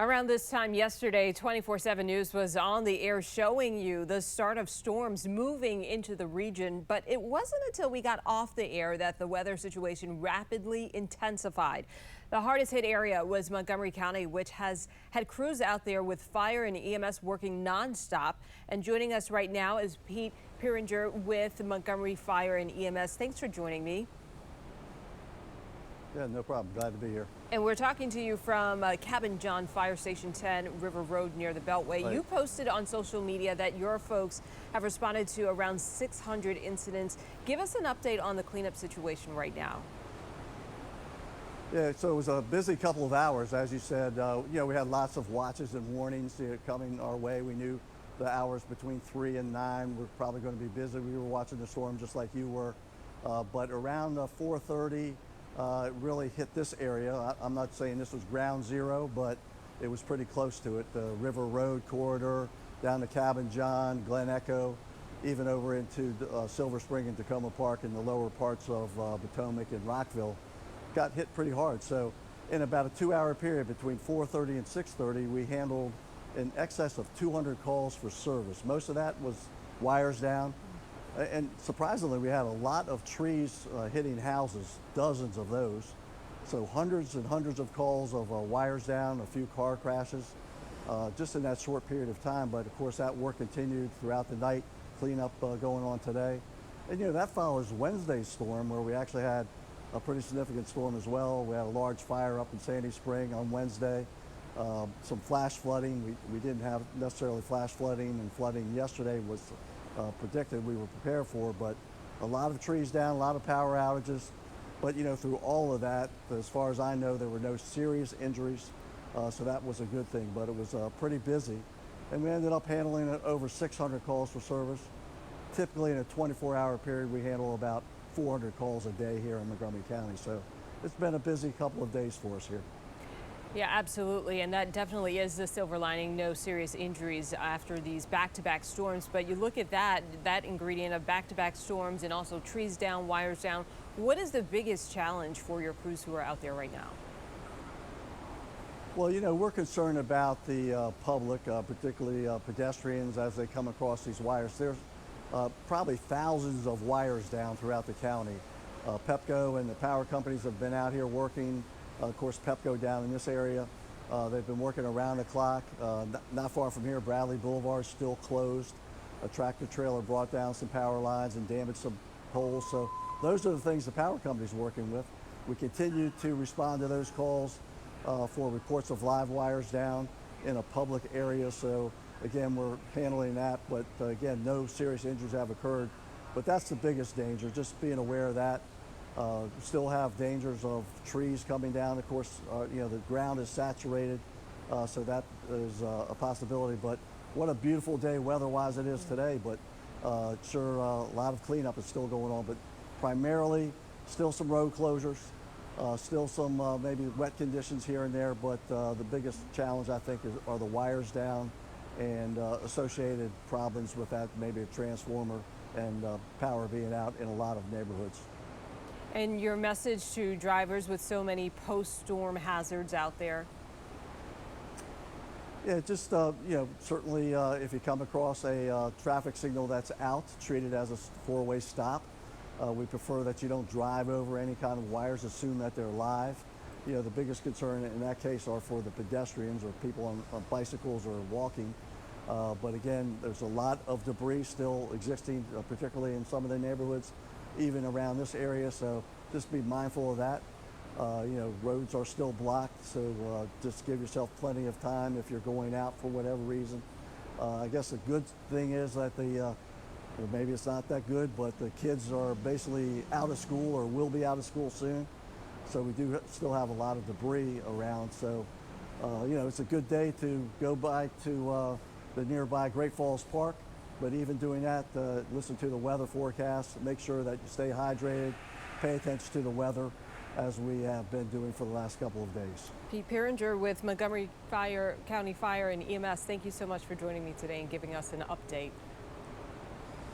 Around this time yesterday, 24/7 News was on the air showing you the start of storms moving into the region. But it wasn't until we got off the air that the weather situation rapidly intensified. The hardest hit area was Montgomery County, which has had crews out there with fire and EMS working nonstop. And joining us right now is Pete Piringer with Montgomery Fire and EMS. Thanks for joining me. Yeah, no problem. Glad to be here. And we're talking to you from Cabin John Fire Station 10, River Road near the Beltway. Right. You posted on social media that your folks have responded to around 600 incidents. Give us an update on the cleanup situation right now. Yeah, so it was a busy couple of hours, as you said. We had lots of watches and warnings coming our way. We knew the hours between 3 and 9 were probably going to be busy. We were watching the storm just like you were. But around 4:30, it really hit this area. I'm not saying this was ground zero, but it was pretty close to it. The River Road corridor, down to Cabin John, Glen Echo, even over into Silver Spring and Tacoma Park in the lower parts of Potomac and Rockville got hit pretty hard. So in about a 2-hour period between 4:30 and 6:30, we handled in excess of 200 calls for service. Most of that was wires down. And surprisingly, we had a lot of trees hitting houses, dozens of those. So hundreds and hundreds of calls of wires down, a few car crashes, just in that short period of time. But of course, that work continued throughout the night, cleanup going on today. And that follows Wednesday's storm, where we actually had a pretty significant storm as well. We had a large fire up in Sandy Spring on Wednesday, some flash flooding. We didn't have necessarily flash flooding, and flooding yesterday was predicted, we were prepared for, but a lot of trees down, a lot of power outages. But through all of that, as far as I know, there were no serious injuries, so that was a good thing. But it was pretty busy, and we ended up handling over 600 calls for service. Typically in a 24-hour period, we handle about 400 calls a day here in Montgomery County, so it's been a busy couple of days for us here. Yeah, absolutely. And that definitely is the silver lining. No serious injuries after these back-to-back storms. But you look at that ingredient of back-to-back storms and also trees down, wires down. What is the biggest challenge for your crews who are out there right now? Well, we're concerned about the public, particularly pedestrians, as they come across these wires. There's probably thousands of wires down throughout the county. Pepco and the power companies have been out here working. Of course, Pepco down in this area, they've been working around the clock. Not far from here, Bradley Boulevard is still closed. A tractor trailer brought down some power lines and damaged some poles. So those are the things the power company's working with. We continue to respond to those calls for reports of live wires down in a public area. So again, we're handling that, but again, no serious injuries have occurred. But that's the biggest danger, just being aware of that. Still have dangers of trees coming down. Of course, the ground is saturated, so that is a possibility. But what a beautiful day weather-wise it is today. But sure, a lot of cleanup is still going on. But primarily, still some road closures, still some maybe wet conditions here and there. But the biggest challenge, I think, are the wires down and associated problems with that, maybe a transformer and power being out in a lot of neighborhoods. And your message to drivers with so many post-storm hazards out there? Yeah, just, certainly if you come across a traffic signal that's out, treat it as a four-way stop. We prefer that you don't drive over any kind of wires, assume that they're live. The biggest concern in that case are for the pedestrians or people on bicycles or walking. But again, there's a lot of debris still existing, particularly in some of the neighborhoods, even around this area, so just be mindful of that. Roads are still blocked, so just give yourself plenty of time if you're going out for whatever reason. I guess the good thing is that maybe it's not that good, but the kids are basically out of school or will be out of school soon, so we do still have a lot of debris around. So it's a good day to go by to the nearby Great Falls Park. But even doing that, listen to the weather forecast, make sure that you stay hydrated, pay attention to the weather, as we have been doing for the last couple of days. Pete Piringer with Montgomery County Fire and EMS, thank you so much for joining me today and giving us an update.